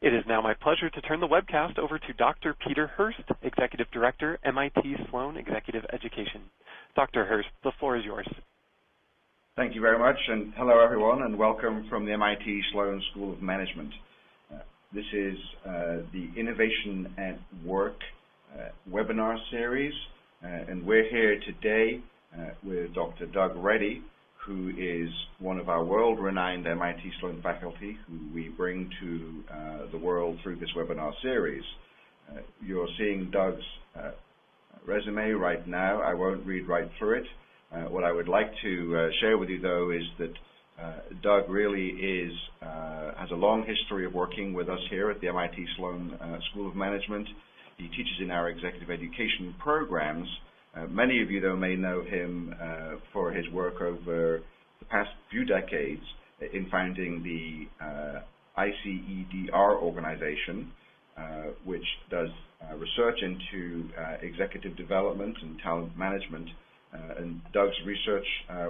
It is now my pleasure to turn the webcast over to Dr. Peter Hurst, Executive Director, MIT Sloan Executive Education. Dr. Hurst, the floor is yours. Thank you very much, and hello everyone, and welcome from the MIT Sloan School of Management. This is the Innovation at Work webinar series, and we're here today with Dr. Doug Reddy, who is one of our world-renowned MIT Sloan faculty who we bring to the world through this webinar series. You're seeing Doug's resume right now. I won't read right through it. What I would like to share with you, though, is that Doug really has a long history of working with us here at the MIT Sloan School of Management. He teaches in our executive education programs. Many of you, though, may know him for his work over the past few decades in founding the ICEDR organization, which does research into executive development and talent management. And Doug's research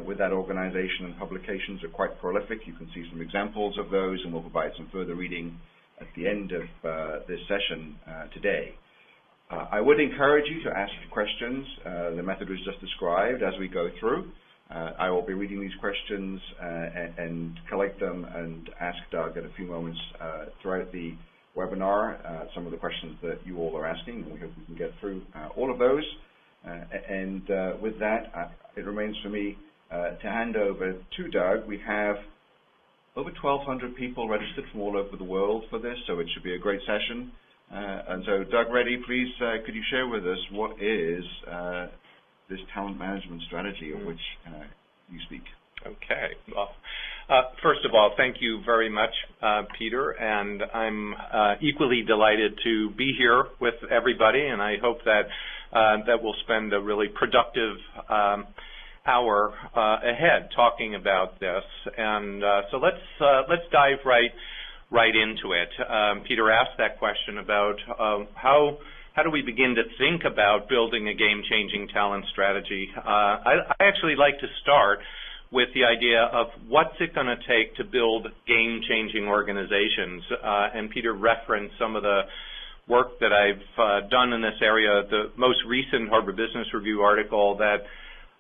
with that organization and publications are quite prolific. You can see some examples of those, and we'll provide some further reading at the end of this session today. I would encourage you to ask questions. The method was just described as we go through. I will be reading these questions and collect them and ask Doug in a few moments throughout the webinar some of the questions that you all are asking, and we hope we can get through all of those. With that, it remains for me to hand over to Doug. We have over 1,200 people registered from all over the world for this, so it should be a great session. And so, Doug Reddy, please, could you share with us what is this talent management strategy of which you speak? Okay. Well, first of all, thank you very much, Peter, and I'm equally delighted to be here with everybody, and I hope that that we'll spend a really productive hour ahead talking about this. And so let's dive right into it. Peter asked that question about how do we begin to think about building a game-changing talent strategy. I actually like to start with the idea of what's it going to take to build game-changing organizations. And Peter referenced some of the work that I've done in this area. The most recent Harvard Business Review article that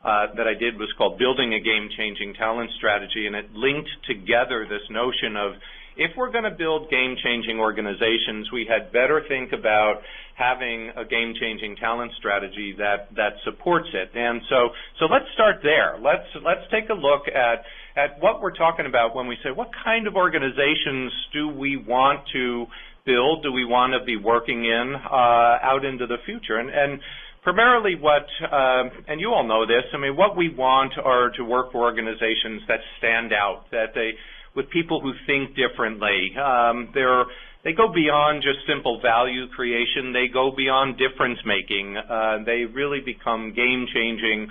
I did was called Building a Game-Changing Talent Strategy, and it linked together this notion of if we're going to build game-changing organizations, we had better think about having a game-changing talent strategy that supports it. And so let's start there. Let's take a look at what we're talking about when we say what kind of organizations do we want to build, do we want to be working in out into the future. And primarily what, and you all know this, I mean, what we want are to work for organizations that stand out, that with people who think differently. They go beyond just simple value creation. They go beyond difference making. They really become game-changing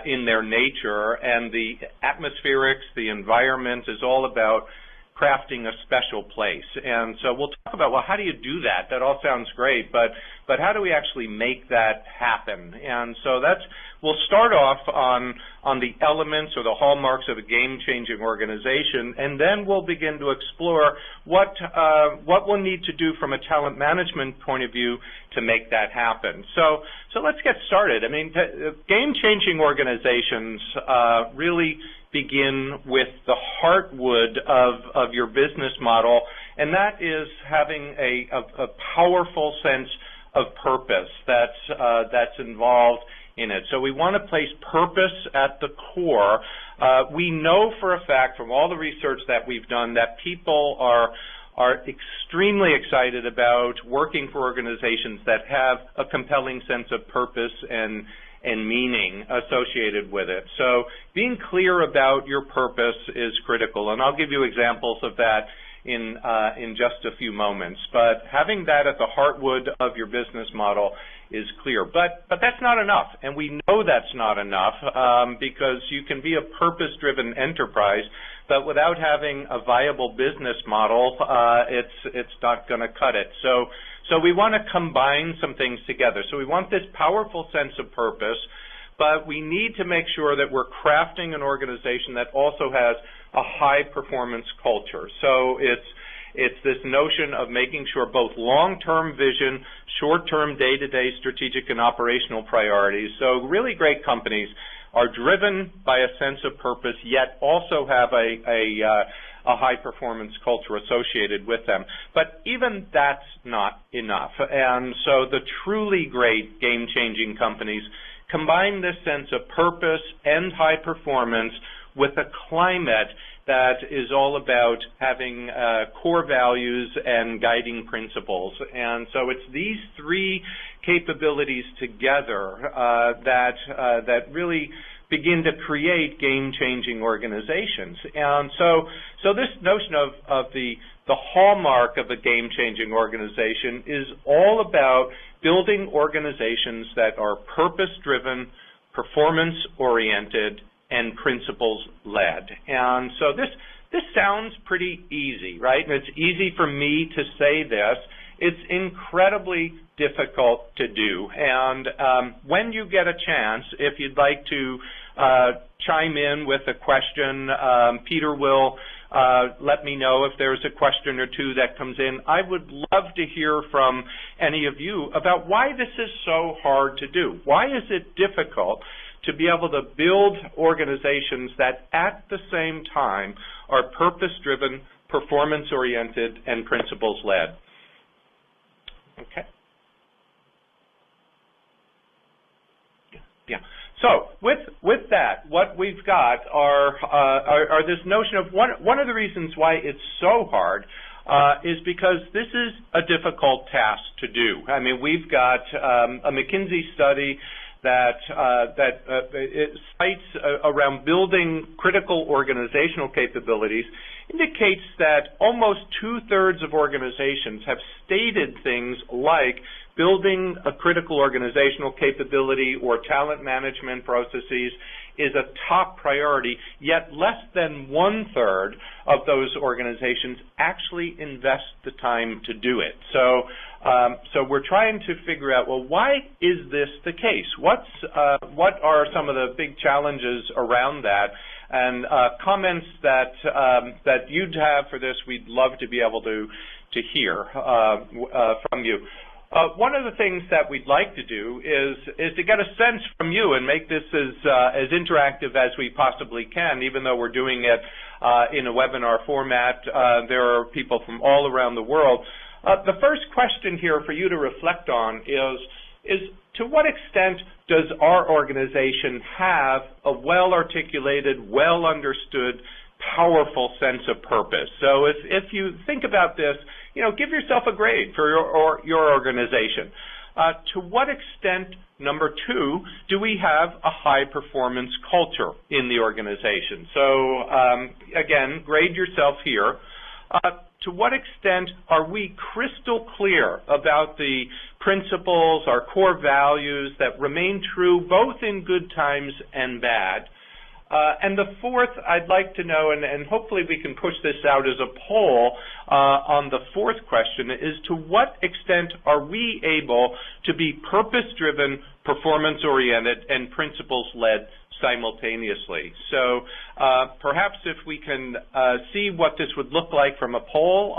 in their nature, and the atmospherics, the environment is all about crafting a special place. And so we'll talk about, well, how do you do that? That all sounds great, but how do we actually make that happen? And so we'll start off on the elements or the hallmarks of a game-changing organization, and then we'll begin to explore what we'll need to do from a talent management point of view to make that happen. So let's get started. I mean, game-changing organizations really begin with the heartwood of your business model, and that is having a powerful sense of purpose that's involved in it. So we want to place purpose at the core. We know for a fact from all the research that we've done that people are extremely excited about working for organizations that have a compelling sense of purpose and meaning associated with it. So being clear about your purpose is critical, and I'll give you examples of that in just a few moments. But having that at the heartwood of your business model is clear. But that's not enough, and we know that's not enough because you can be a purpose-driven enterprise, but without having a viable business model, it's not going to cut it. So we want to combine some things together. So we want this powerful sense of purpose, but we need to make sure that we're crafting an organization that also has a high-performance culture. So It's this notion of making sure both long-term vision, short-term day-to-day strategic and operational priorities. So really great companies are driven by a sense of purpose, yet also have a high-performance culture associated with them. But even that's not enough. And so the truly great game-changing companies combine this sense of purpose and high performance with a climate that is all about having core values and guiding principles. And so it's these three capabilities together that really begin to create game-changing organizations. And so this notion of the hallmark of a game-changing organization is all about building organizations that are purpose-driven, performance-oriented, and principles-led. And so this sounds pretty easy, right? And it's easy for me to say this. It's incredibly difficult to do. And when you get a chance, if you'd like to chime in with a question, Peter will let me know if there's a question or two that comes in. I would love to hear from any of you about why this is so hard to do. Why is it difficult to be able to build organizations that at the same time are purpose-driven, performance-oriented, and principles-led? Okay. Yeah. So with that, what we've got are this notion of one of the reasons why it's so hard is because this is a difficult task to do. I mean, we've got a McKinsey study that it cites around building critical organizational capabilities, indicates that almost 2/3 of organizations have stated things like building a critical organizational capability or talent management processes is a top priority, yet less than 1/3 of those organizations actually invest the time to do it. So we're trying to figure out, well, why is this the case? What are some of the big challenges around that? And comments that you'd have for this, we'd love to be able to hear from you. One of the things that we'd like to do is to get a sense from you and make this as interactive as we possibly can, even though we're doing it in a webinar format. There are people from all around the world. The first question here for you to reflect on is to what extent does our organization have a well-articulated, well-understood, powerful sense of purpose? So if you think about this, give yourself a grade for your organization. To what extent, number two, do we have a high-performance culture in the organization? So, again, grade yourself here. To what extent are we crystal clear about the principles, our core values that remain true both in good times and bad? And the fourth, I'd like to know, and hopefully we can push this out as a poll on the fourth question, is to what extent are we able to be purpose-driven, performance-oriented, and principles-led simultaneously? So perhaps if we can see what this would look like from a poll,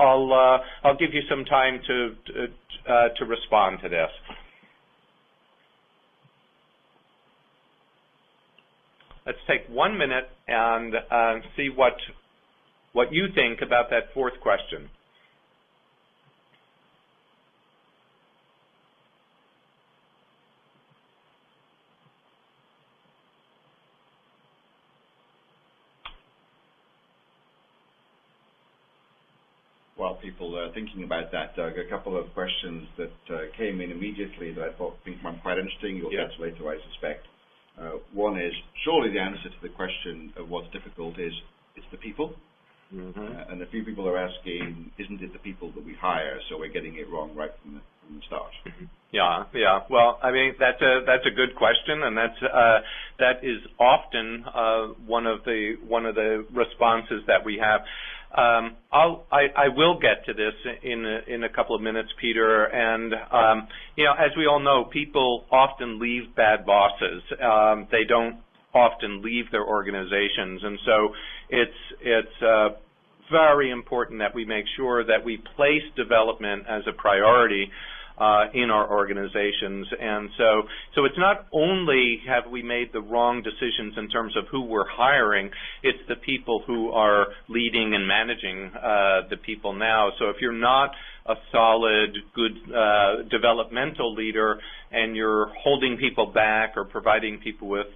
I'll give you some time to respond to this. Let's take 1 minute and see what you think about that fourth question. While people are thinking about that, Doug, a couple of questions that came in immediately that I think might be quite interesting. You'll get to later, I suspect. One is, surely the answer to the question of what's difficult is, it's the people. Mm-hmm. And a few people are asking, isn't it the people that we hire, so we're getting it wrong right from the start? Mm-hmm. Yeah. Well, I mean, that's a good question, and that is often one of the responses that we have. I will get to this in a couple of minutes, Peter. And as we all know, people often leave bad bosses. They don't often leave their organizations, and so it's very important that we make sure that we place development as a priority in our organizations. And so it's not only have we made the wrong decisions in terms of who we're hiring, it's the people who are leading and managing the people now. So if you're not a solid, good developmental leader and you're holding people back or providing people with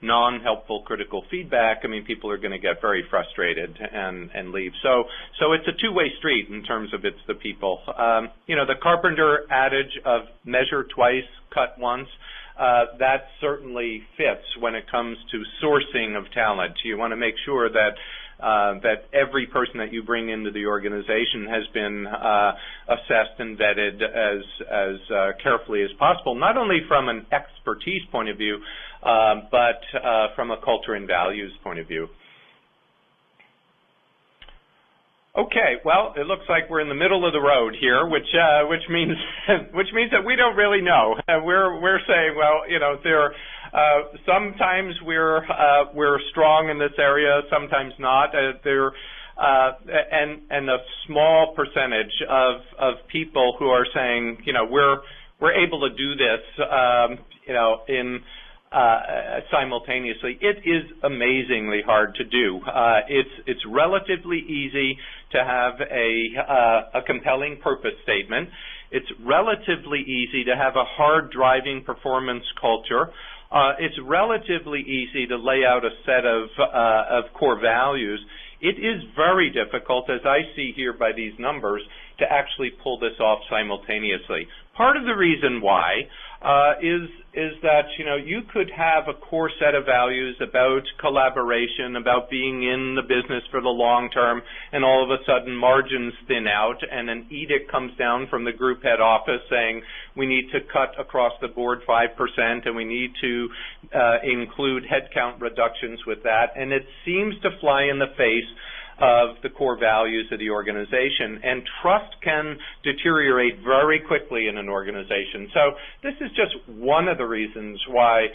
non-helpful critical feedback, I mean, people are going to get very frustrated and leave. So it's a two-way street in terms of it's the people. The Carpenter adage of measure twice, cut once, that certainly fits when it comes to sourcing of talent. You want to make sure that every person that you bring into the organization has been assessed and vetted as carefully as possible, not only from an expertise point of view, but from a culture and values point of view. Okay, well, it looks like we're in the middle of the road here, which means that we don't really know. We're saying, well, sometimes we're strong in this area, sometimes not. And a small percentage of people who are saying, we're able to do this, simultaneously. It is amazingly hard to do. It's relatively easy to have a compelling purpose statement. It's relatively easy to have a hard driving performance culture. It's relatively easy to lay out a set of core values. It is very difficult, as I see here by these numbers, to actually pull this off simultaneously. Part of the reason why is that, you could have a core set of values about collaboration, about being in the business for the long term, and all of a sudden margins thin out and an edict comes down from the group head office saying we need to cut across the board 5% and we need to include headcount reductions with that, and it seems to fly in the face of the core values of the organization, and trust can deteriorate very quickly in an organization. So this is just one of the reasons why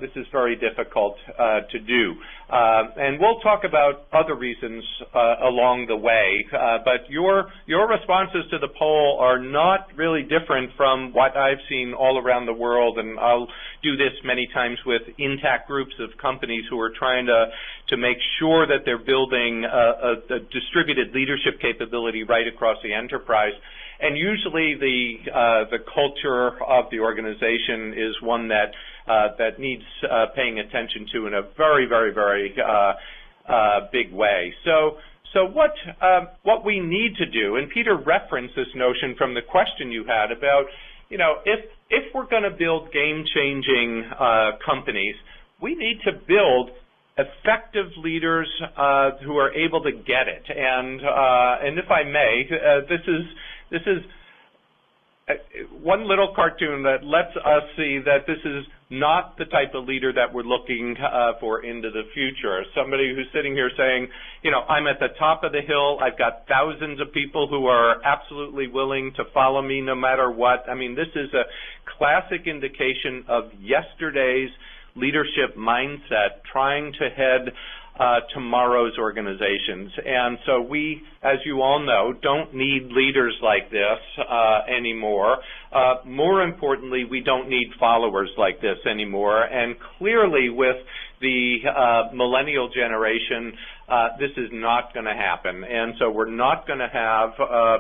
this is very difficult to do. And we'll talk about other reasons along the way, but your responses to the poll are not really different from what I've seen all around the world, and I'll do this many times with intact groups of companies who are trying to make sure that they're building a distributed leadership capability right across the enterprise. And usually the culture of the organization is one that needs paying attention to in a very, very, very big way. So what we need to do, and Peter referenced this notion from the question you had about, if we're going to build game-changing companies, we need to build effective leaders who are able to get it. And if I may, this is one little cartoon that lets us see that this is not the type of leader that we're looking for into the future. Somebody who's sitting here saying, I'm at the top of the hill, I've got thousands of people who are absolutely willing to follow me no matter what. I mean, this is a classic indication of yesterday's leadership mindset trying to head tomorrow's organizations. And so we, as you all know, don't need leaders like this anymore. More importantly, we don't need followers like this anymore. And clearly with the millennial generation, this is not going to happen. And so we're not going to have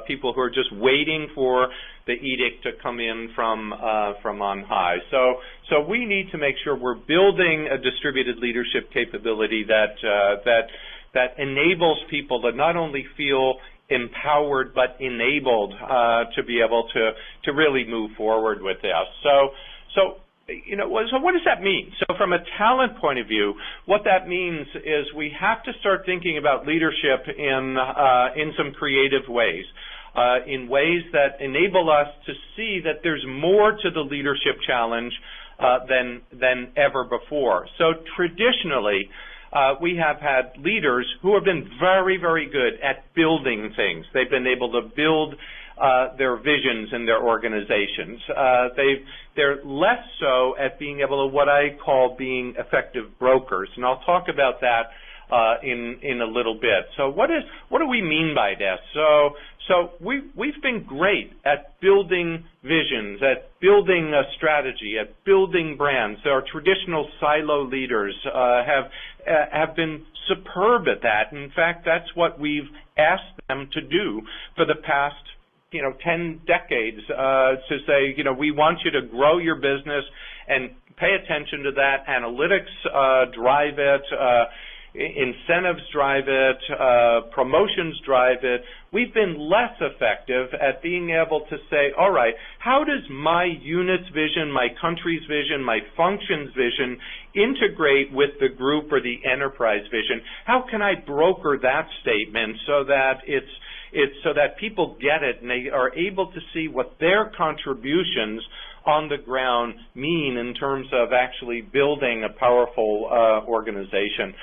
people who are just waiting for the edict to come in from on high. So we need to make sure we're building a distributed leadership capability that enables people to not only feel empowered but enabled to be able to really move forward with this. So what does that mean? So from a talent point of view, what that means is we have to start thinking about leadership in some creative ways. In ways that enable us to see that there's more to the leadership challenge than ever before. So traditionally, we have had leaders who have been very, very good at building things. They've been able to build their visions in their organizations. They're less so at being able to what I call being effective brokers, and I'll talk about that in a little bit. So what do we mean by this? So we've been great at building visions, at building a strategy, at building brands. Our traditional silo leaders have been superb at that. In fact, that's what we've asked them to do for the past 10 decades, to say, we want you to grow your business and pay attention to that. Analytics drive it, incentives drive it, promotions drive it. We've been less effective at being able to say, all right, how does my unit's vision, my country's vision, my function's vision integrate with the group or the enterprise vision? How can I broker that statement so that so that people get it and they are able to see what their contributions on the ground mean in terms of actually building a powerful organization.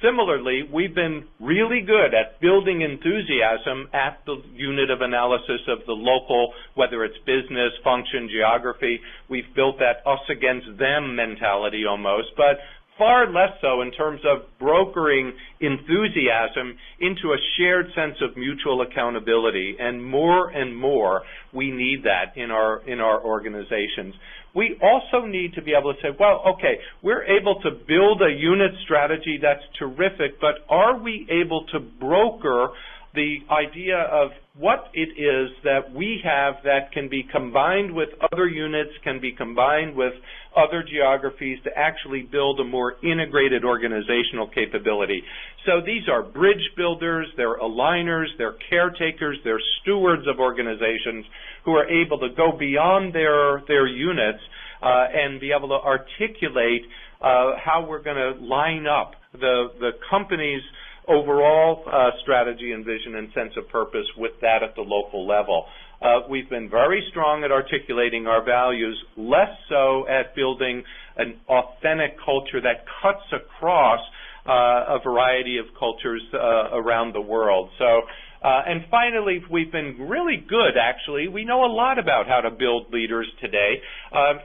Similarly, we've been really good at building enthusiasm at the unit of analysis of the local, whether it's business, function, geography. We've built that us against them mentality almost, but far less so in terms of brokering enthusiasm into a shared sense of mutual accountability. And more, we need that in our organizations. We also need to be able to say, well, okay, we're able to build a unit strategy that's terrific, but are we able to broker the idea of what it is that we have that can be combined with other units, can be combined with other geographies to actually build a more integrated organizational capability. So these are bridge builders, they're aligners, they're caretakers, they're stewards of organizations who are able to go beyond their units and be able to articulate how we're going to line up the company's overall strategy and vision and sense of purpose with that at the local level. We've been very strong at articulating our values, less so at building an authentic culture that cuts across a variety of cultures around the world. So, and finally, we've been really good, actually. We know a lot about how to build leaders today.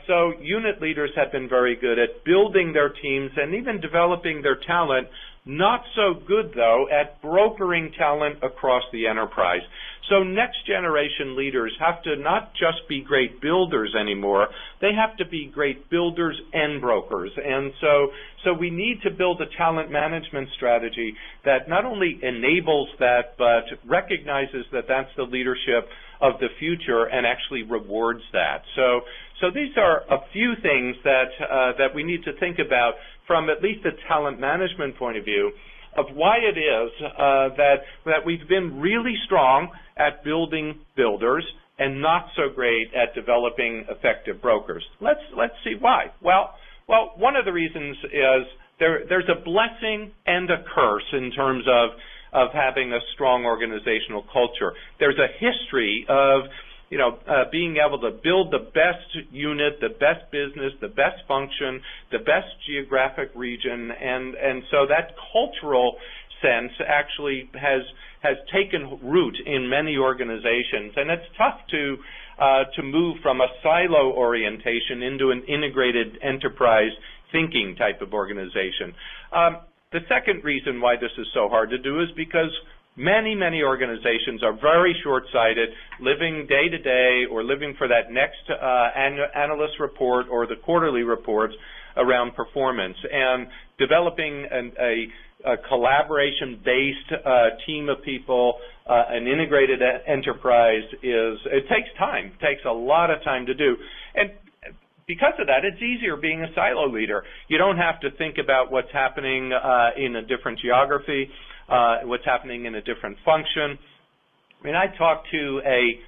So unit leaders have been very good at building their teams and even developing their talent. Not so good, though, at brokering talent across the enterprise. So next generation leaders have to not just be great builders anymore, they have to be great builders and brokers. And so we need to build a talent management strategy that not only enables that, but recognizes that that's the leadership of the future and actually rewards that. So these are a few things that we need to think about from at least a talent management point of view of why it is that we've been really strong at building builders and not so great at developing effective brokers. Let's see why. Well, one of the reasons is there's a blessing and a curse in terms of having a strong organizational culture. There's a history of being able to build the best unit, the best business, the best function, the best geographic region, and so that cultural sense actually has taken root in many organizations, and it's tough to move from a silo orientation into an integrated enterprise thinking type of organization. The second reason why this is so hard to do is because many organizations are very short-sighted, living day to day or living for that next analyst report or the quarterly reports around performance. And developing a collaboration-based team of people, an integrated enterprise it takes time. It takes a lot of time to do. And because of that, it's easier being a silo leader. You don't have to think about what's happening in a different geography, what's happening in a different function. I mean, I talked to a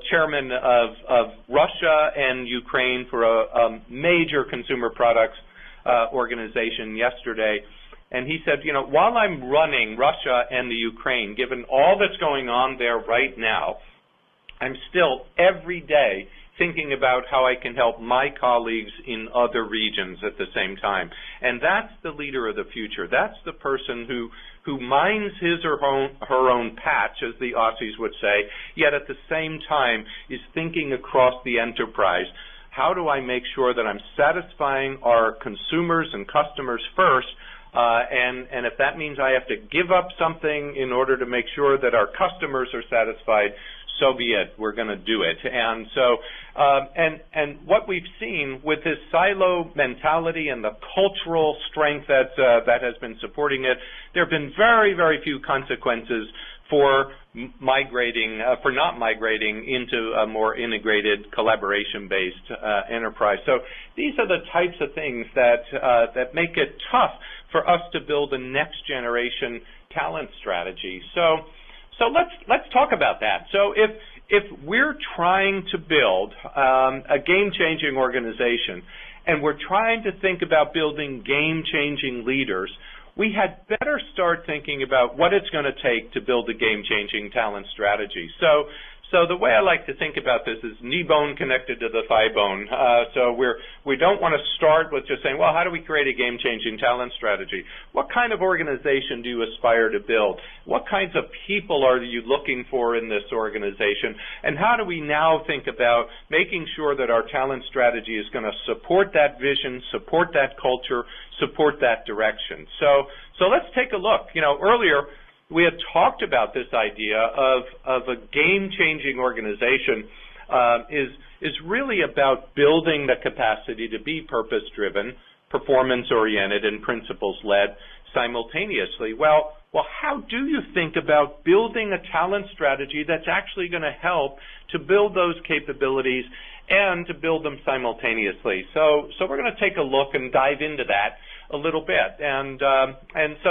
chairman of Russia and Ukraine for a major consumer products organization yesterday, and he said, while I'm running Russia and the Ukraine, given all that's going on there right now, I'm still every day thinking about how I can help my colleagues in other regions at the same time. And that's the leader of the future. That's the person who minds his or her own patch, as the Aussies would say, yet at the same time is thinking across the enterprise. How do I make sure that I'm satisfying our consumers and customers first, And if that means I have to give up something in order to make sure that our customers are satisfied, so be it. We're going to do it. And so, and what we've seen with this silo mentality and the cultural strength that has been supporting it, there have been very, very few consequences for not migrating into a more integrated, collaboration-based enterprise. So these are the types of things that make it tough for us to build a next-generation talent strategy. So let's talk about that. So if we're trying to build a game-changing organization, and we're trying to think about building game-changing leaders, we had better start thinking about what it's going to take to build a game-changing talent strategy. So the way I like to think about this is knee bone connected to the thigh bone. So we don't want to start with just saying, well, how do we create a game-changing talent strategy? What kind of organization do you aspire to build? What kinds of people are you looking for in this organization? And how do we now think about making sure that our talent strategy is going to support that vision, support that culture, support that direction? So let's take a look. Earlier, we had talked about this idea of a game-changing organization is really about building the capacity to be purpose-driven, performance-oriented, and principles-led simultaneously. Well, how do you think about building a talent strategy that's actually going to help to build those capabilities and to build them simultaneously? So we're going to take a look and dive into that a little bit. And so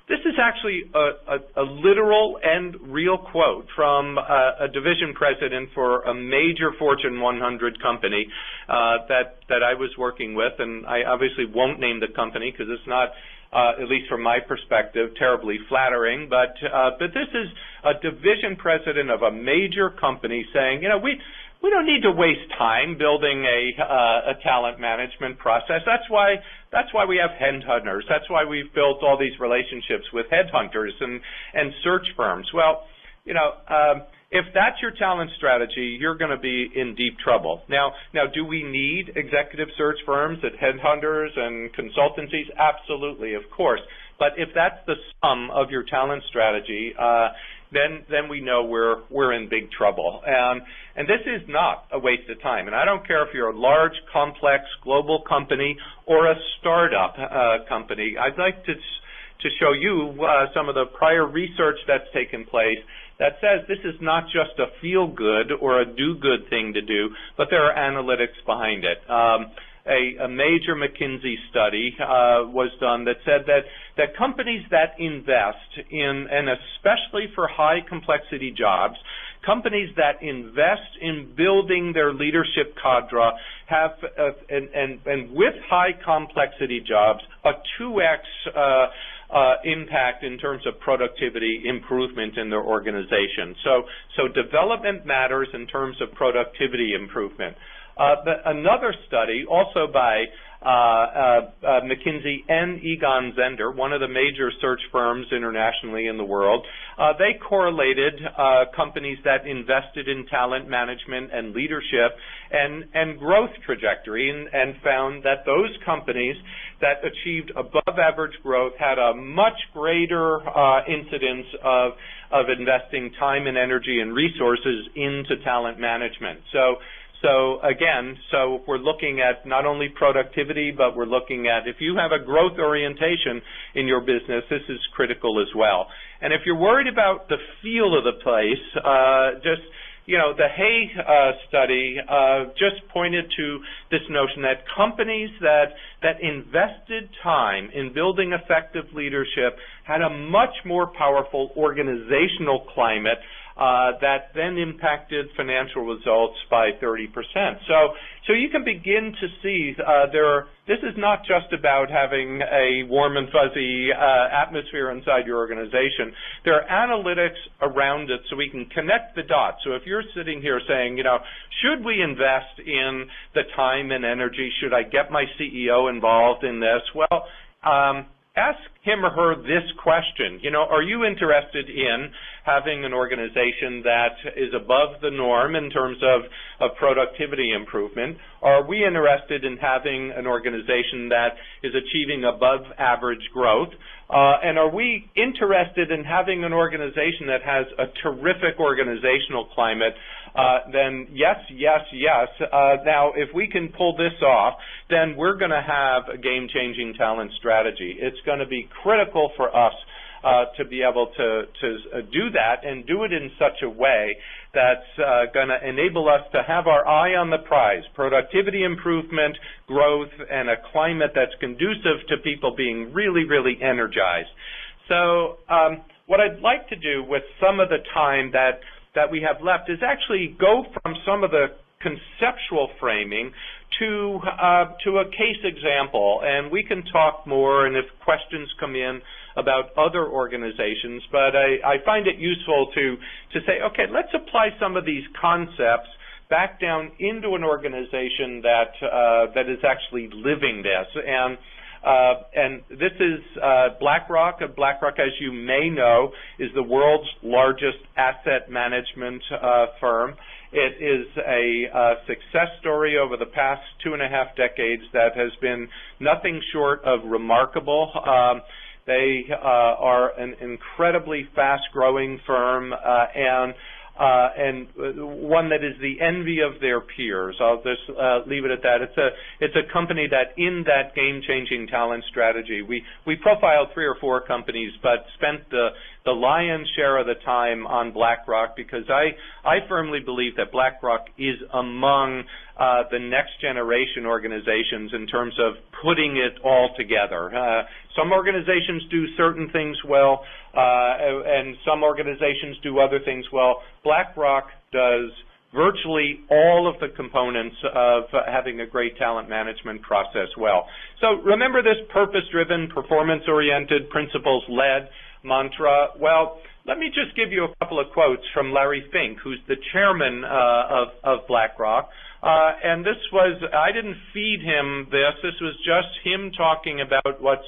this is actually a literal and real quote from a division president for a major Fortune 100 company that I was working with, and I obviously won't name the company because it's not, at least from my perspective, terribly flattering. But this is a division president of a major company saying, we don't need to waste time building a talent management process. That's why we have headhunters. That's why we've built all these relationships with headhunters and search firms. Well, if that's your talent strategy, you're going to be in deep trouble. Now, do we need executive search firms and headhunters and consultancies? Absolutely, of course. But if that's the sum of your talent strategy, then we know we're in big trouble. And this is not a waste of time. And I don't care if you're a large, complex, global company or a startup company. I'd like to show you some of the prior research that's taken place that says this is not just a feel-good or a do-good thing to do, but there are analytics behind it. A major McKinsey study was done that said that companies that invest in, and especially for high complexity jobs, companies that invest in building their leadership cadre have, and with high complexity jobs, a 2x impact in terms of productivity improvement in their organization. So development matters in terms of productivity improvement. Another study, also by McKinsey and Egon Zehnder, one of the major search firms internationally in the world, they correlated companies that invested in talent management and leadership and growth trajectory, and found that those companies that achieved above average growth had a much greater incidence of investing time and energy and resources into talent management. So again, we're looking at not only productivity, but we're looking at, if you have a growth orientation in your business, this is critical as well. And if you're worried about the feel of the place, the Hay study just pointed to this notion that companies that invested time in building effective leadership had a much more powerful organizational climate that then impacted financial results by 30%. So you can begin to see this is not just about having a warm and fuzzy atmosphere inside your organization. There are analytics around it so we can connect the dots. So if you're sitting here saying, should we invest in the time and energy? Should I get my CEO involved in this? Well, ask him or her this question. You know, are you interested in having an organization that is above the norm in terms of productivity improvement? Are we interested in having an organization that is achieving above average growth? And are we interested in having an organization that has a terrific organizational climate? Then yes, yes, yes. Now, if we can pull this off, then we're going to have a game-changing talent strategy. It's going to be critical for us to be able to do that and do it in such a way that's going to enable us to have our eye on the prize, productivity improvement, growth, and a climate that's conducive to people being really, really energized. So what I'd like to do with some of the time that we have left is actually go from some of the conceptual framing to a case example, and we can talk more and if questions come in about other organizations, but I find it useful to say, okay, let's apply some of these concepts back down into an organization that is actually living this. And this is BlackRock. BlackRock, as you may know, is the world's largest asset management firm. It is a success story over the past 2.5 decades that has been nothing short of remarkable. They are an incredibly fast-growing firm and one that is the envy of their peers. I'll just leave it at that. It's a company that in that game-changing talent strategy, we profiled 3 or 4 companies, but spent the lion's share of the time on BlackRock because I firmly believe that BlackRock is among the next generation organizations in terms of putting it all together. Some organizations do certain things well, and some organizations do other things well. BlackRock does virtually all of the components of having a great talent management process well. So remember this purpose-driven, performance-oriented, principles-led mantra. Well, let me just give you a couple of quotes from Larry Fink, who's the chairman of BlackRock. And this was, I didn't feed him this was just him talking about what's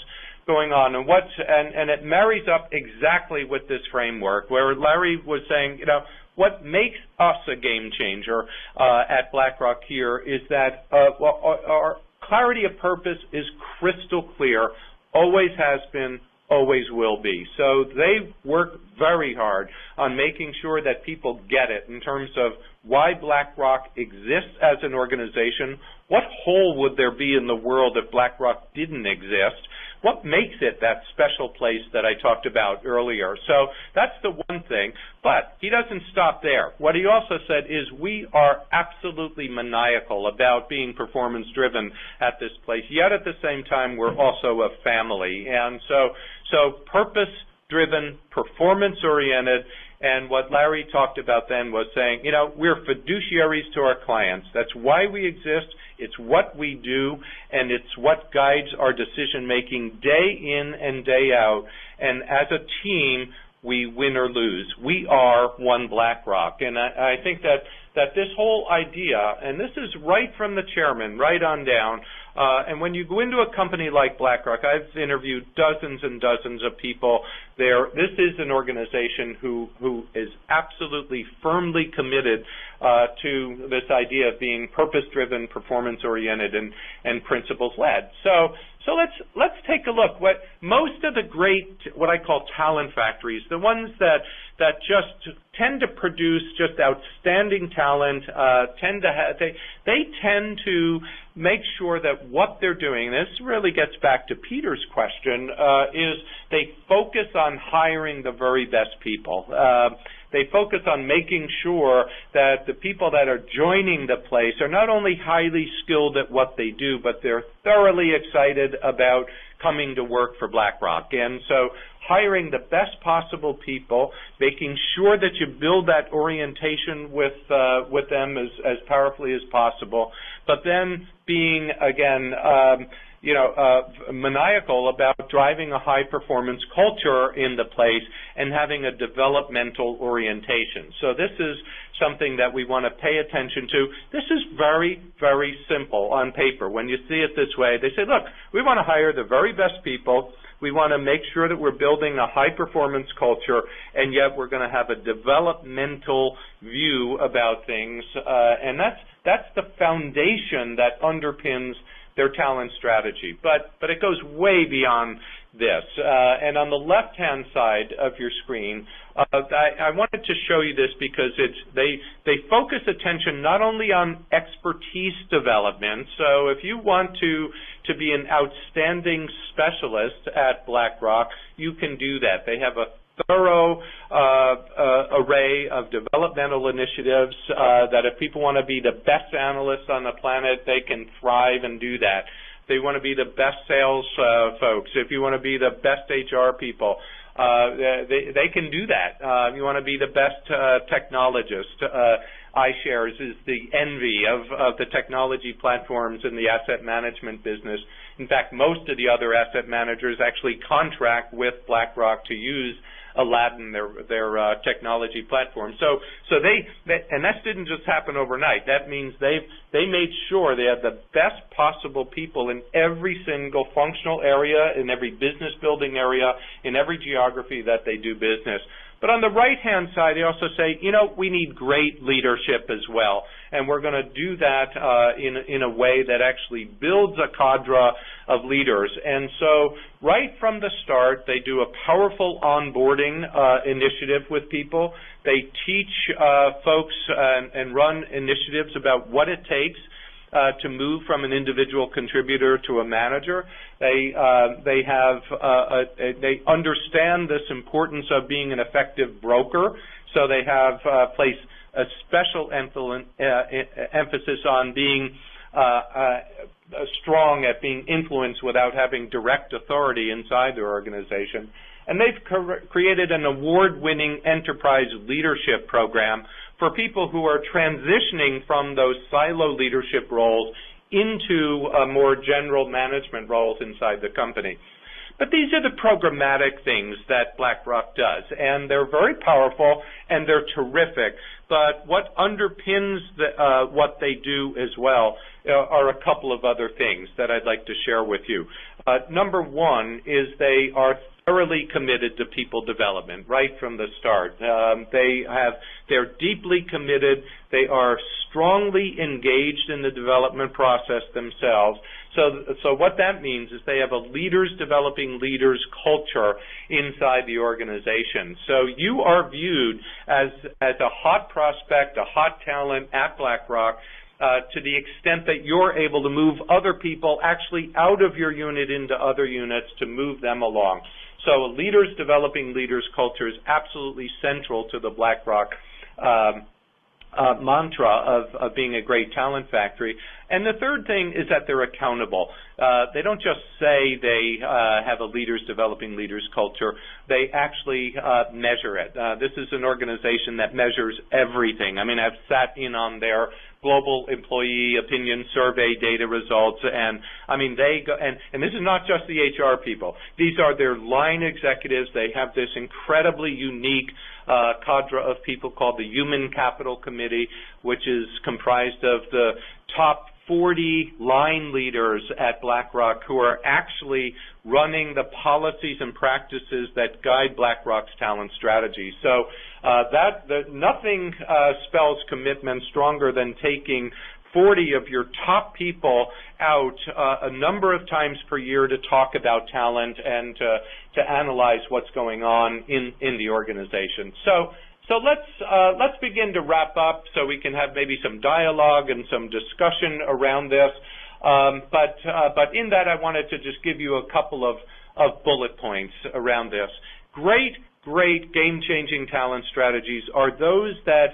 going on and it marries up exactly with this framework where Larry was saying, you know, what makes us a game changer at BlackRock here is that our clarity of purpose is crystal clear, always has been, always will be. So they work very hard on making sure that people get it in terms of why BlackRock exists as an organization. What hole would there be in the world if BlackRock didn't exist? What makes it that special place that I talked about earlier? So that's the one thing, but he doesn't stop there. What he also said is we are absolutely maniacal about being performance-driven at this place, yet at the same time we're also a family. And so purpose-driven, performance-oriented, and what Larry talked about then was saying, you know, we're fiduciaries to our clients. That's why we exist. It's what we do, and it's what guides our decision-making day in and day out. And as a team, we win or lose. We are one BlackRock. And I think that this whole idea, and this is right from the chairman, right on down, and when you go into a company like BlackRock, I've interviewed dozens and dozens of people there. This is an organization who is absolutely firmly committed to this idea of being purpose-driven, performance-oriented, and principles-led. So let's take a look. What most of the great, what I call talent factories, the ones that just tend to produce just outstanding talent, they tend to make sure that what they're doing, and this really gets back to Peter's question, is they focus on hiring the very best people. They focus on making sure that the people that are joining the place are not only highly skilled at what they do, but they're thoroughly excited about coming to work for BlackRock. And so hiring the best possible people, making sure that you build that orientation with them as powerfully as possible, but then being, again, maniacal about driving a high-performance culture in the place and having a developmental orientation. So this is something that we want to pay attention to. This is very, very simple on paper. When you see it this way, they say, look, we want to hire the very best people. We want to make sure that we're building a high-performance culture, and yet we're going to have a developmental view about things, and that's the foundation that underpins their talent strategy. But it goes way beyond this. And on the left-hand side of your screen, I wanted to show you this because they focus attention not only on expertise development. So if you want to be an outstanding specialist at BlackRock, you can do that. They have a thorough array of developmental initiatives that if people want to be the best analysts on the planet, they can thrive and do that. They want to be the best sales folks. If you want to be the best HR people, they can do that. You want to be the best technologist. iShares is the envy of the technology platforms in the asset management business. In fact, most of the other asset managers actually contract with BlackRock to use Aladdin, their technology platform. So and that didn't just happen overnight. That means they made sure they had the best possible people in every single functional area, in every business building area, in every geography that they do business. But on the right-hand side, they also say, we need great leadership as well, and we're going to do that in a way that actually builds a cadre of leaders. And so right from the start, they do a powerful onboarding initiative with people. They teach folks and run initiatives about what it takes to move from an individual contributor to a manager. They understand this importance of being an effective broker, so they have placed a special emphasis on being strong at being influenced without having direct authority inside their organization. And they've created an award-winning enterprise leadership program for people who are transitioning from those silo leadership roles into more general management roles inside the company. But these are the programmatic things that BlackRock does, and they're very powerful and they're terrific. But what underpins what they do as well are a couple of other things that I'd like to share with you. Number one is they are thoroughly committed to people development right from the start. They're deeply committed. They are strongly engaged in the development process themselves. So what that means is they have a leaders developing leaders culture inside the organization. So you are viewed as a hot prospect, a hot talent at BlackRock, to the extent that you're able to move other people actually out of your unit into other units to move them along. So leaders developing leaders culture is absolutely central to the BlackRock mantra of being a great talent factory. And the third thing is that they're accountable. They don't just say they have a leaders developing leaders culture. They actually measure it. This is an organization that measures everything. I mean, I've sat in on their global employee opinion survey data results, and I mean, they go, and this is not just the HR people. These are their line executives. They have this incredibly unique cadre of people called the Human Capital Committee, which is comprised of the top 40 line leaders at BlackRock who are actually running the policies and practices that guide BlackRock's talent strategy. So nothing spells commitment stronger than taking 40 of your top people out a number of times per year to talk about talent and to analyze what's going on in the organization. So let's begin to wrap up so we can have maybe some dialogue and some discussion around this. But in that, I wanted to just give you a couple of bullet points around this. Great game-changing talent strategies are those that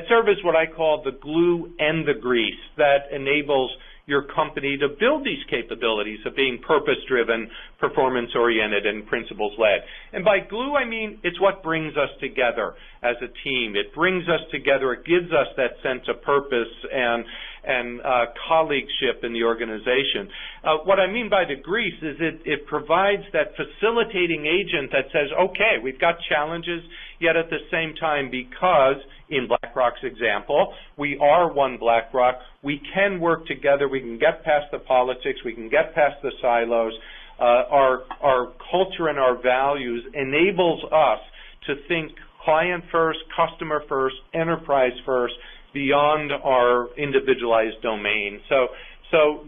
serve as what I call the glue and the grease that enables your company to build these capabilities of being purpose-driven, performance-oriented, and principles-led. And by glue, I mean it's what brings us together as a team. It brings us together. It gives us that sense of purpose and colleagueship in the organization. What I mean by the grease is it provides that facilitating agent that says, okay, we've got challenges, yet at the same time, because in BlackRock's example, we are one BlackRock, we can work together, we can get past the politics, we can get past the silos, our culture and our values enables us to think client first, customer first, enterprise first, beyond our individualized domain. So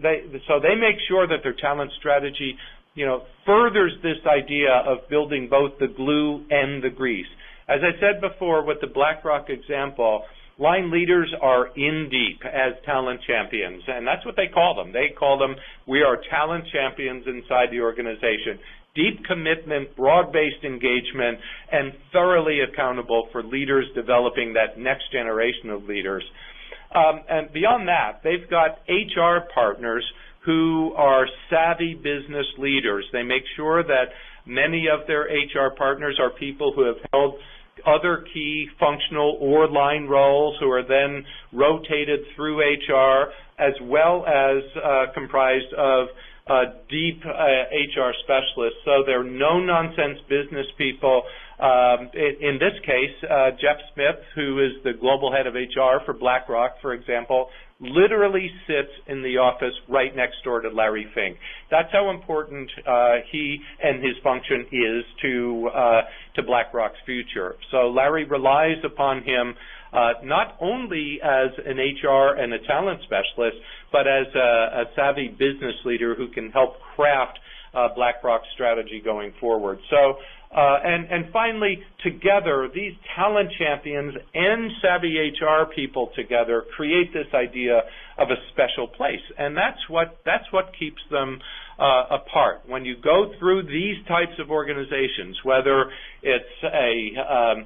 they make sure that their talent strategy, furthers this idea of building both the glue and the grease. As I said before with the BlackRock example, line leaders are in deep as talent champions, and that's what they call them. They call them, we are talent champions inside the organization. Deep commitment, broad-based engagement, and thoroughly accountable for leaders developing that next generation of leaders. And beyond that, they've got HR partners who are savvy business leaders. They make sure that many of their HR partners are people who have held other key functional or line roles who are then rotated through HR, as well as comprised of deep HR specialists. So they're no-nonsense business people. In this case, Jeff Smith, who is the global head of HR for BlackRock, for example, literally sits in the office right next door to Larry Fink. That's how important he and his function is to BlackRock's future. So Larry relies upon him not only as an HR and a talent specialist, but as a savvy business leader who can help craft BlackRock's strategy going forward. So, and finally, together, these talent champions and savvy HR people together create this idea of a special place, and that's what keeps them apart. When you go through these types of organizations, whether it's a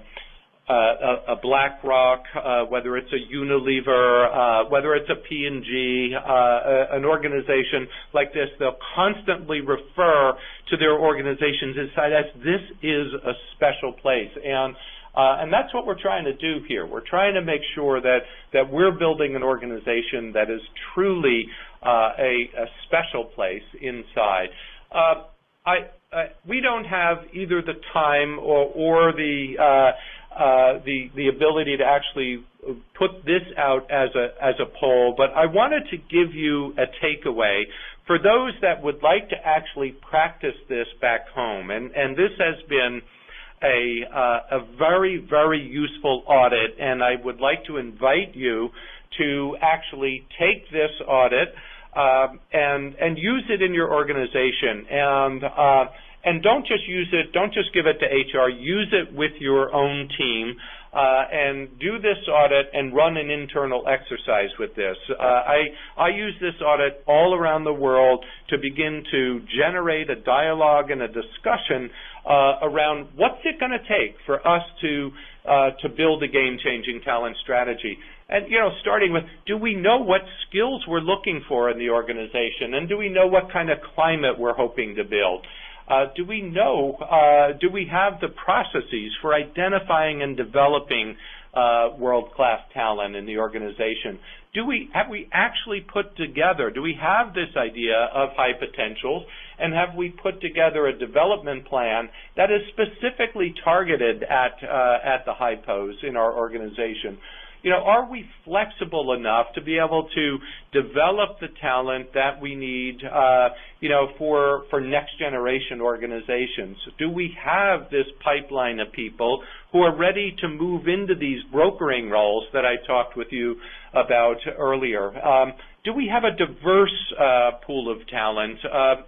BlackRock, whether it's a Unilever, whether it's a P&G, an organization like this, they'll constantly refer to their organizations inside as this is a special place. And that's what we're trying to do here. We're trying to make sure that we're building an organization that is truly a special place inside. We don't have either the time or the ability to actually put this out as a poll, but I wanted to give you a takeaway for those that would like to actually practice this back home. And this has been a very, very useful audit, and I would like to invite you to actually take this audit and use it in your organization. And don't just use it, don't just give it to HR, use it with your own team and do this audit and run an internal exercise with this. I use this audit all around the world to begin to generate a dialogue and a discussion around what's it going to take for us to build a game-changing talent strategy. And, starting with, do we know what skills we're looking for in the organization? And do we know what kind of climate we're hoping to build? Do we know, do we have the processes for identifying and developing world-class talent in the organization? Have we actually put together, do we have this idea of high potentials, and have we put together a development plan that is specifically targeted at the high pos in our organization? Are we flexible enough to be able to develop the talent that we need, for next generation organizations? Do we have this pipeline of people who are ready to move into these brokering roles that I talked with you about earlier? Do we have a diverse pool of talent?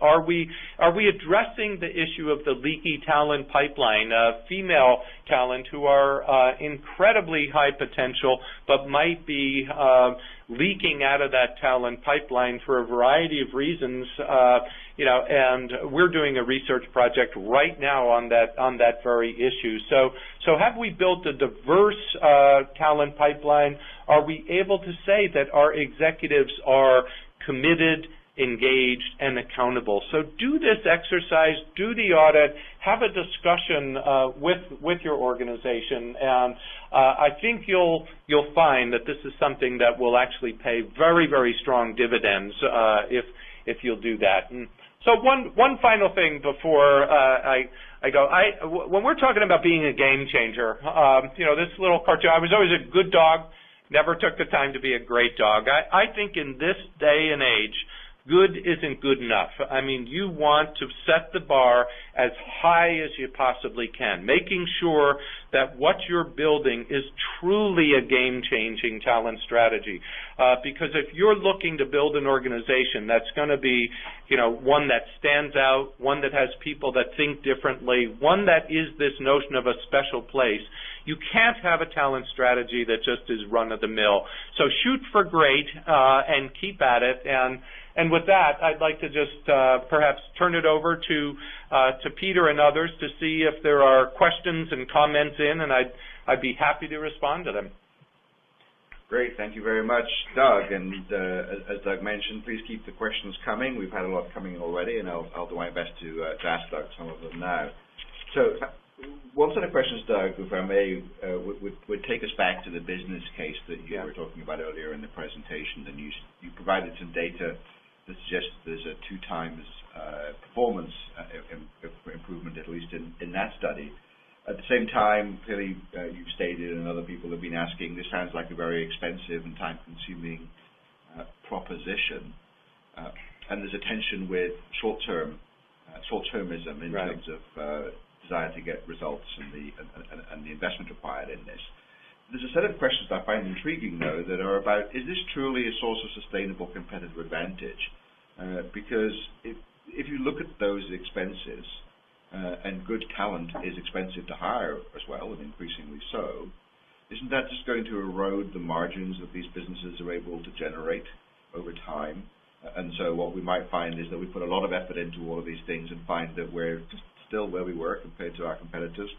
Are we addressing the issue of the leaky talent pipeline, female talent who are incredibly high potential but might be leaking out of that talent pipeline for a variety of reasons, and we're doing a research project right now on that very issue. So have we built a diverse talent pipeline? Are we able to say that our executives are committed, engaged, and accountable? So do this exercise, do the audit, have a discussion with your organization, and I think you'll find that this is something that will actually pay very, very strong dividends if you'll do that. And so one final thing before I go. When we're talking about being a game changer, this little cartoon, I was always a good dog, never took the time to be a great dog. I think in this day and age, good isn't good enough. I mean, you want to set the bar as high as you possibly can, making sure that what you're building is truly a game-changing talent strategy. Because if you're looking to build an organization that's going to be, one that stands out, one that has people that think differently, one that is this notion of a special place, you can't have a talent strategy that just is run-of-the-mill. So shoot for great and keep at it. And with that, I'd like to just perhaps turn it over to Peter and others to see if there are questions and comments in, and I'd be happy to respond to them. Great, thank you very much, Doug. And as Doug mentioned, please keep the questions coming. We've had a lot coming already, and I'll do my best to ask Doug some of them now. So one set of questions, Doug, if I may, would take us back to the business case that you were talking about earlier in the presentation. And you provided some data that suggests there's a 2 times performance improvement, at least in that study. At the same time, clearly, you've stated, and other people have been asking, this sounds like a very expensive and time-consuming proposition. And there's a tension with short-termism in terms of desire to get results and the investment required in this. There's a set of questions that I find intriguing, though, that are about, is this truly a source of sustainable competitive advantage? Because if you look at those expenses, and good talent is expensive to hire as well, and increasingly so, isn't that just going to erode the margins that these businesses are able to generate over time? And so what we might find is that we put a lot of effort into all of these things and find that we're just still where we were compared to our competitors.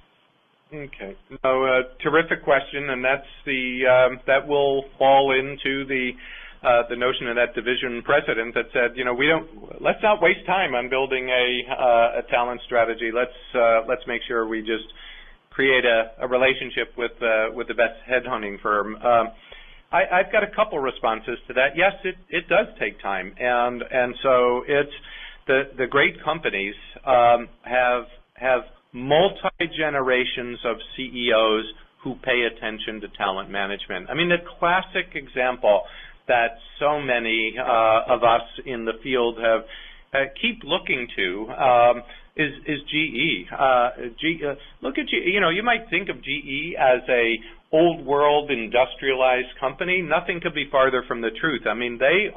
Okay. So, terrific question, and that's that will fall into the notion of that division president that said, let's not waste time on building a talent strategy. Let's make sure we just create a relationship with the best headhunting firm. I've got a couple responses to that. Yes, it does take time, and so it's the great companies have multi-generations of CEOs who pay attention to talent management. I mean, the classic example that so many of us in the field keep looking to is GE. Look at GE. You might think of GE as a old world industrialized company. Nothing could be farther from the truth. I mean, they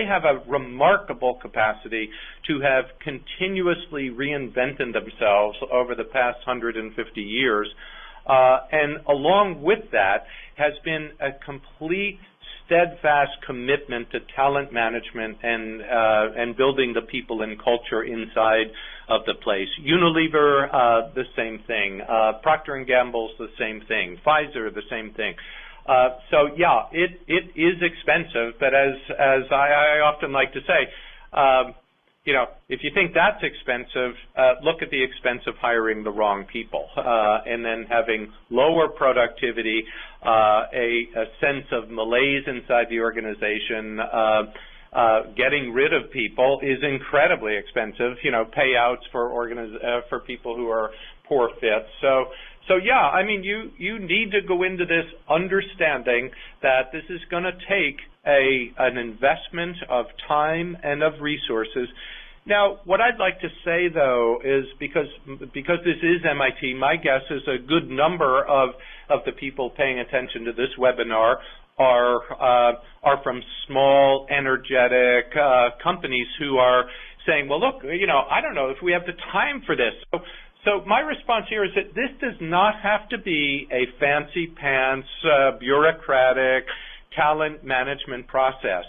have a remarkable capacity to have continuously reinvented themselves over the past 150 years, and along with that has been a complete steadfast commitment to talent management and building the people and culture inside of the place. Unilever, the same thing. Procter & Gamble's the same thing. Pfizer, the same thing. So yeah, it is expensive, but as I often like to say, if you think that's expensive, look at the expense of hiring the wrong people, and then having lower productivity, a sense of malaise inside the organization. Getting rid of people is incredibly expensive. Payouts for people who are poor fits. So yeah, I mean, you need to go into this understanding that this is going to take an investment of time and of resources. Now, what I'd like to say, though, is because this is MIT, my guess is a good number of the people paying attention to this webinar are from small, energetic companies who are saying, well, look, I don't know if we have the time for this. So my response here is that this does not have to be a fancy pants, bureaucratic talent management process.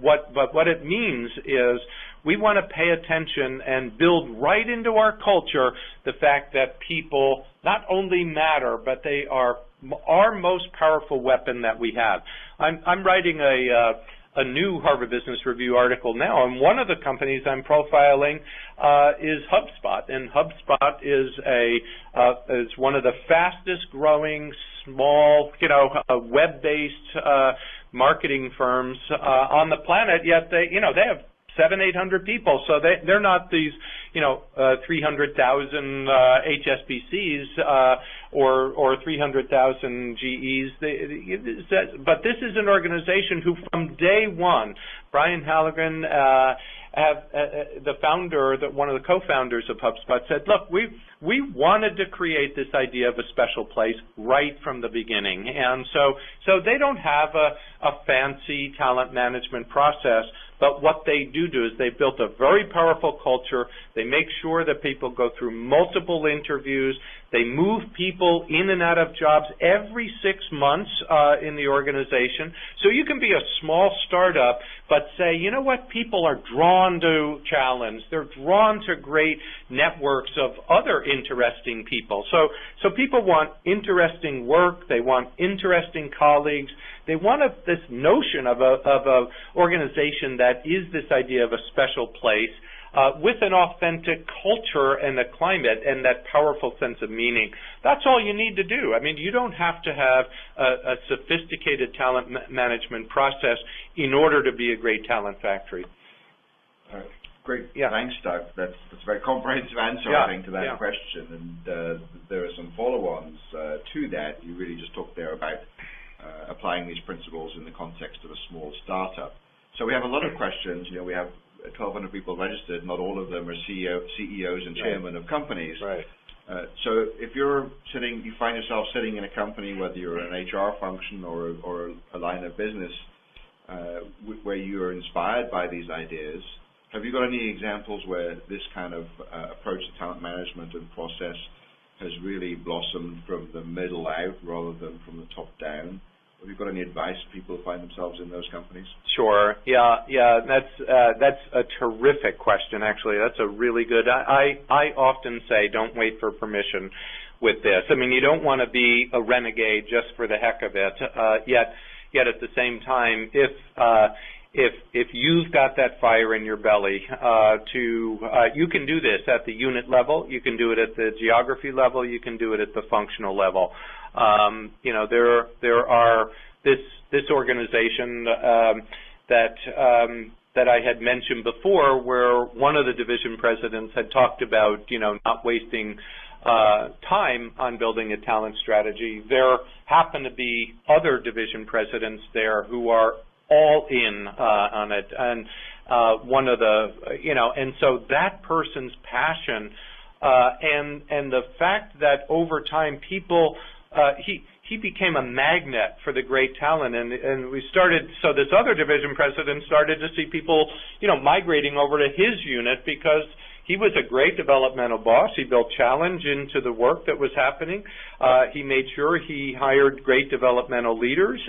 What it means is we want to pay attention and build right into our culture the fact that people not only matter, but they are our most powerful weapon that we have. I'm writing a new Harvard Business Review article now, and one of the companies I'm profiling is HubSpot, and HubSpot is one of the fastest growing small, web-based marketing firms on the planet. Yet they have 700-800 people. So they're not these, 300,000 HSBCs or 300,000 GEs. But this is an organization who, from day one, Brian Halligan, the founder, one of the co-founders of HubSpot, said, look, we wanted to create this idea of a special place right from the beginning. And so they don't have a fancy talent management process, but what they do is they've built a very powerful culture. They make sure that people go through multiple interviews. They move people in and out of jobs every 6 months in the organization. So you can be a small startup, but say, you know what, people are drawn to challenge. They're drawn to great networks of other interesting people. So people want interesting work. They want interesting colleagues. They want this notion of a organization that is this idea of a special place with an authentic culture and a climate and that powerful sense of meaning. That's all you need to do. I mean, you don't have to have a sophisticated talent management process in order to be a great talent factory. Great. Yeah. Thanks, Doug. That's a very comprehensive answer, I think, to that question. And there are some follow-ons to that. You really just talked there about applying these principles in the context of a small startup. So we have a lot of questions. We have 1,200 people registered. Not all of them are CEOs and chairmen of companies. Right. So if you find yourself sitting in a company, whether you're an HR function or a line of business, where you are inspired by these ideas, have you got any examples where this kind of approach to talent management and process has really blossomed from the middle out rather than from the top down? Have you got any advice for people who find themselves in those companies? Sure. Yeah. That's a terrific question. Actually, that's a really good. I often say, don't wait for permission with this. I mean, you don't want to be a renegade just for the heck of it. Yet at the same time, if you've got that fire in your belly, you can do this at the unit level. You can do it at the geography level. You can do it at the functional level. There are this organization that I had mentioned before, where one of the division presidents had talked about, not wasting time on building a talent strategy. There happen to be other division presidents there who are all in on it, and one of the, and so that person's passion and the fact that over time people, he became a magnet for the great talent, and we started, so this other division president started to see people, migrating over to his unit because he was a great developmental boss. He built challenge into the work that was happening. He made sure he hired great developmental leaders.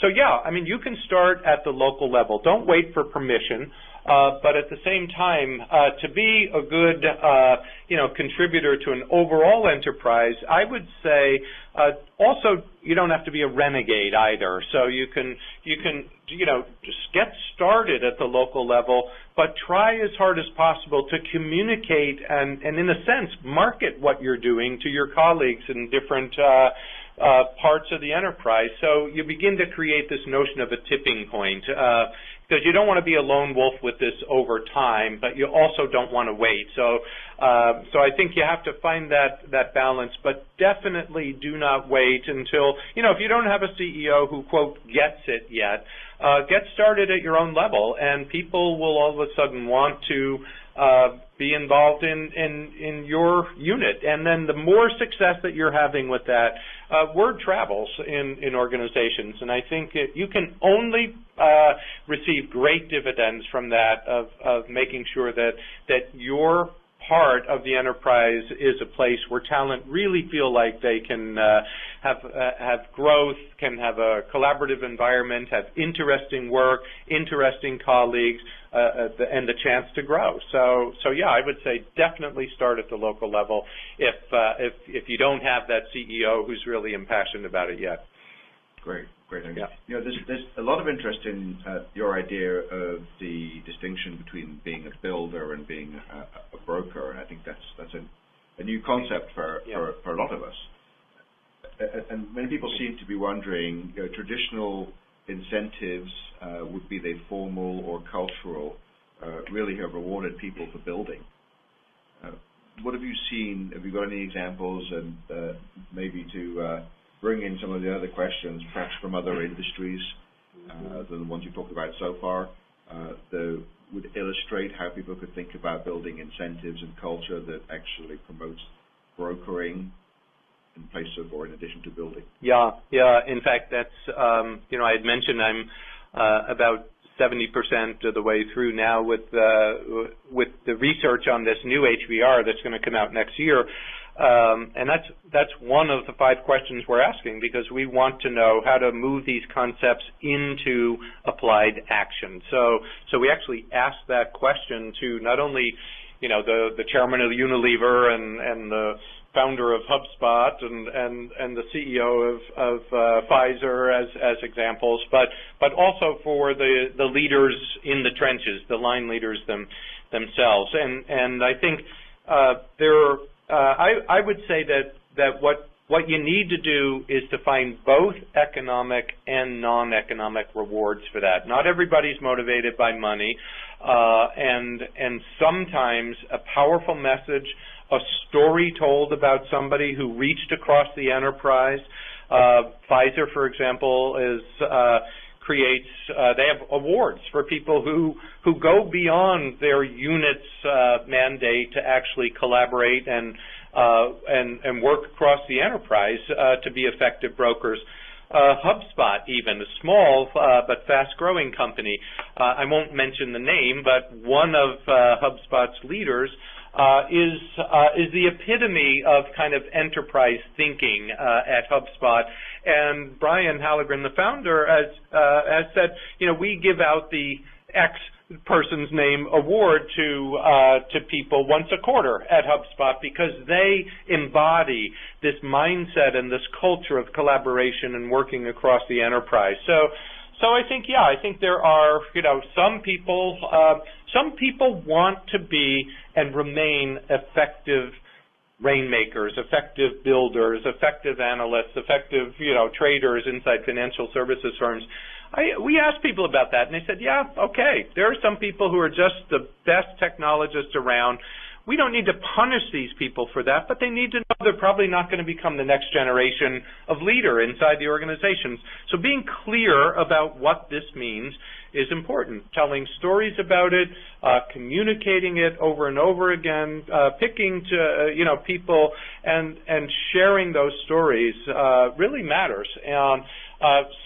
So yeah, I mean, you can start at the local level. Don't wait for permission. But at the same time, to be a good, contributor to an overall enterprise, I would say also you don't have to be a renegade either. So you can just get started at the local level, but try as hard as possible to communicate and in a sense, market what you're doing to your colleagues in different parts of the enterprise. So you begin to create this notion of a tipping point. Because you don't want to be a lone wolf with this over time, but you also don't want to wait. So I think you have to find that balance, but definitely do not wait until, if you don't have a CEO who, quote, gets it yet, get started at your own level, and people will all of a sudden want to be involved in your unit. And then the more success that you're having with that, word travels in organizations. And I think you can only receive great dividends from that of making sure that your part of the enterprise is a place where talent really feel like they can have growth, can have a collaborative environment, have interesting work, interesting colleagues, and the chance to grow. So yeah, I would say definitely start at the local level if you don't have that CEO who's really impassioned about it yet. Great. Yeah. There's a lot of interest in your idea of the distinction between being a builder and being a broker, and I think that's a new concept for a lot of us. And many people seem to be wondering, traditional incentives, would be they formal or cultural, really have rewarded people for building. What have you seen? Have you got any examples, and maybe to bring in some of the other questions, perhaps from other industries than the ones you've talked about so far, that would illustrate how people could think about building incentives and culture that actually promotes brokering in place of or in addition to building? Yeah. In fact, that's I had mentioned I'm about 70% of the way through now with the research on this new HBR that's going to come out next year, and that's one of the 5 questions we're asking, because we want to know how to move these concepts into applied action. So we actually asked that question to not only the chairman of Unilever and the founder of HubSpot and the CEO of Pfizer as examples, but also for the leaders in the trenches, the line leaders themselves. And I think I would say that what you need to do is to find both economic and non-economic rewards for that. Not everybody's motivated by money, and sometimes a powerful message, a story told about somebody who reached across the enterprise. Pfizer, for example, creates they have awards for people who go beyond their unit's mandate to actually collaborate and work across the enterprise to be effective brokers. HubSpot, even a small but fast-growing company. I won't mention the name, but one of HubSpot's leaders is the epitome of kind of enterprise thinking at HubSpot. And Brian Halligan, the founder, has said, we give out the X person's name award to people once a quarter at HubSpot, because they embody this mindset and this culture of collaboration and working across the enterprise. So I think there are, some people want to be and remain effective rainmakers, effective builders, effective analysts, effective, traders inside financial services firms. We asked people about that, and they said, yeah, okay, there are some people who are just the best technologists around. We don't need to punish these people for that, but they need to know they're probably not going to become the next generation of leader inside the organizations. So being clear about what this means is important. Telling stories about it, communicating it over and over again, picking to people and sharing those stories really matters. And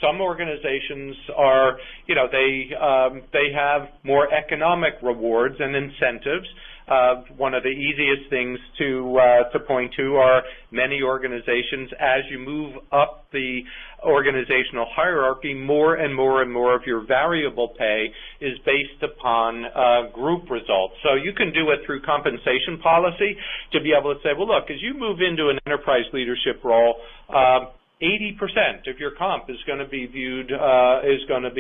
some organizations are, they have more economic rewards and incentives. One of the easiest things to point to are many organizations, as you move up the organizational hierarchy, more and more and more of your variable pay is based upon group results. So you can do it through compensation policy to be able to say, well, look, as you move into an enterprise leadership role, 80% of your comp is going to be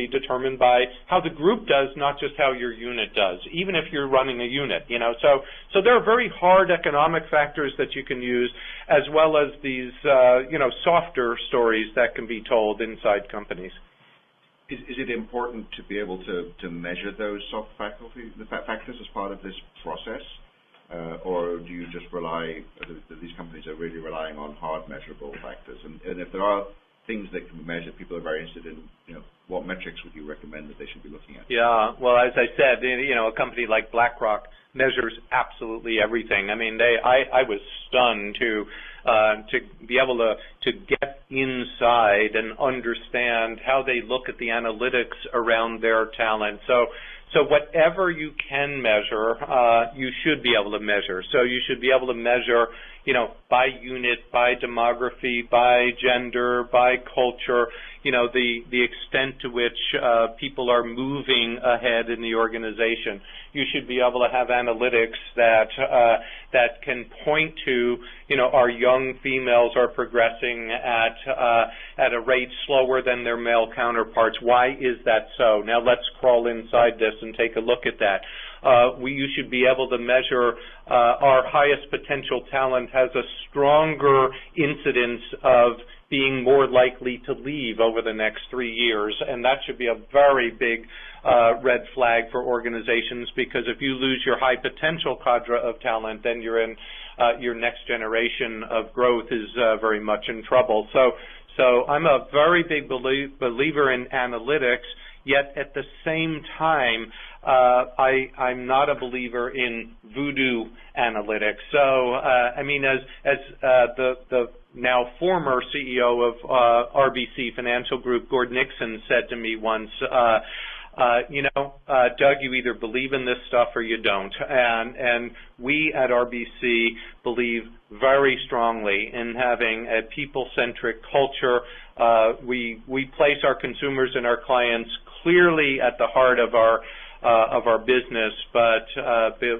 determined by how the group does, not just how your unit does, even if you're running a unit, So there are very hard economic factors that you can use, as well as these, softer stories that can be told inside companies. Is it important to be able to measure those soft factors as part of this process? Or do you just these companies are really relying on hard measurable factors? And if there are things that can be measured, people are very interested in, what metrics would you recommend that they should be looking at? Yeah, well, as I said, a company like BlackRock measures absolutely everything. I mean, I was stunned to be able to get inside and understand how they look at the analytics around their talent. So whatever you can measure, you should be able to measure. So you should be able to measure, by unit, by demography, by gender, by culture, the extent to which people are moving ahead in the organization. You should be able to have analytics that can point to, our young females are progressing at a rate slower than their male counterparts. Why is that so? Now let's crawl inside this and take a look at that. You should be able to measure our highest potential talent has a stronger incidence of being more likely to leave over the next 3 years, and that should be a very big red flag for organizations, because if you lose your high potential cadre of talent, then you're in your next generation of growth is very much in trouble. So I'm a very big believer in analytics, yet at the same time, I'm not a believer in voodoo analytics. So, I mean, as the now former CEO of RBC Financial Group, Gord Nixon, said to me once, Doug, you either believe in this stuff or you don't. And we at RBC believe very strongly in having a people-centric culture. We place our consumers and our clients clearly at the heart of our business, but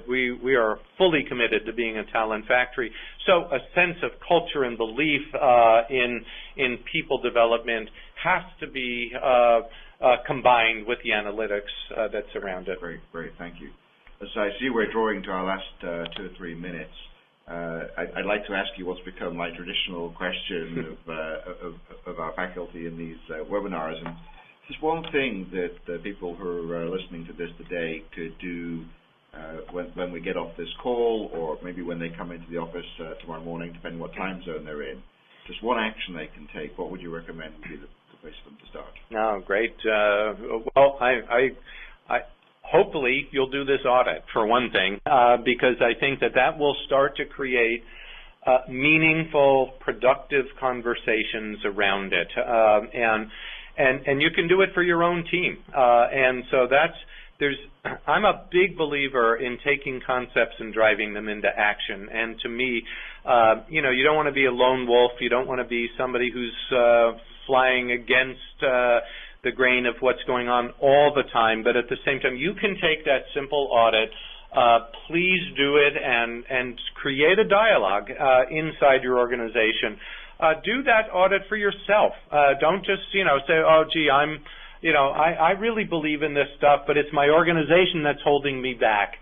we are fully committed to being a talent factory. So a sense of culture and belief in people development has to be combined with the analytics that surround it. Great, thank you. As I see we're drawing to our last 2 or 3 minutes, I'd like to ask you what's become my traditional question of our faculty in these webinars. And there's one thing that people who are listening to this today could do when we get off this call, or maybe when they come into the office tomorrow morning, depending what time zone they're in. Just one action they can take. What would you recommend would be the place for them to start? Oh, great. Well, I hopefully you'll do this audit, for one thing, because I think that will start to create meaningful, productive conversations around it. And you can do it for your own team. And so I'm a big believer in taking concepts and driving them into action. And to me, you don't want to be a lone wolf. You don't want to be somebody who's flying against the grain of what's going on all the time. But at the same time, you can take that simple audit. Please do it and create a dialogue inside your organization. Do that audit for yourself. Don't just, say, oh, gee, I really believe in this stuff, but it's my organization that's holding me back.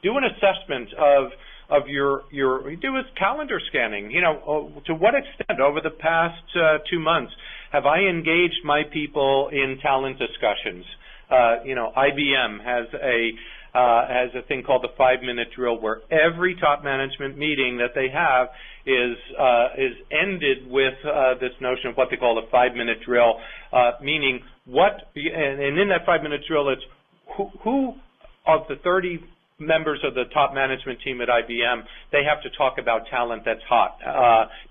Do an assessment of your do a calendar scanning. To what extent over the past 2 months have I engaged my people in talent discussions? IBM has a thing called the 5-minute drill, where every top management meeting that they have is ended with this notion of what they call the 5-minute drill, meaning and in that 5-minute drill, it's who of the 30 members of the top management team at IBM, they have to talk about talent that's hot,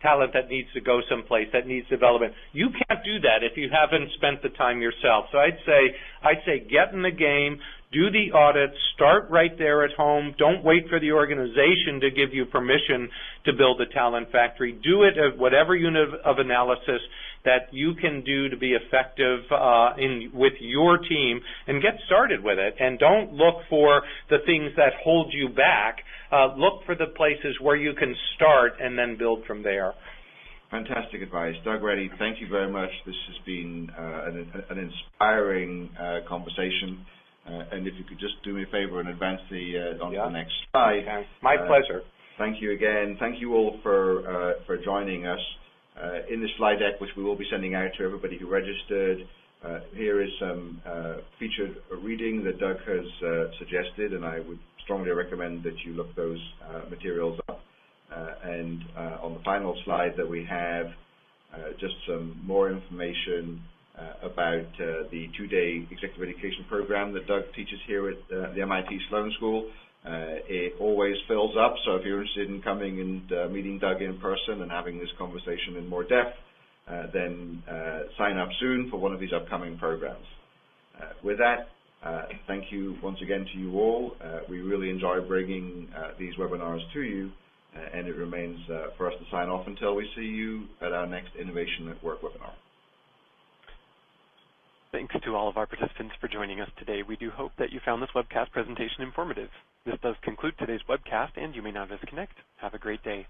talent that needs to go someplace, that needs development. You can't do that if you haven't spent the time yourself. So I'd say get in the game, do the audit, start right there at home. Don't wait for the organization to give you permission to build a talent factory. Do it at whatever unit of analysis that you can do to be effective with your team, and get started with it. And don't look for the things that hold you back. Look for the places where you can start and then build from there. Fantastic advice. Doug Reddy, thank you very much. This has been an inspiring conversation. And if you could just do me a favor and advance onto the next slide. Okay. My pleasure. Thank you again. Thank you all for joining us. In the slide deck, which we will be sending out to everybody who registered, here is some featured reading that Doug has suggested, and I would strongly recommend that you look those materials up. And on the final slide that we have, just some more information about the 2-day executive education program that Doug teaches here at the MIT Sloan School. It always fills up, so if you're interested in coming and meeting Doug in person and having this conversation in more depth, then sign up soon for one of these upcoming programs. With that, thank you once again to you all. We really enjoy bringing these webinars to you, and it remains for us to sign off until we see you at our next Innovation at Work webinar. Thanks to all of our participants for joining us today. We do hope that you found this webcast presentation informative. This does conclude today's webcast, and you may now disconnect. Have a great day.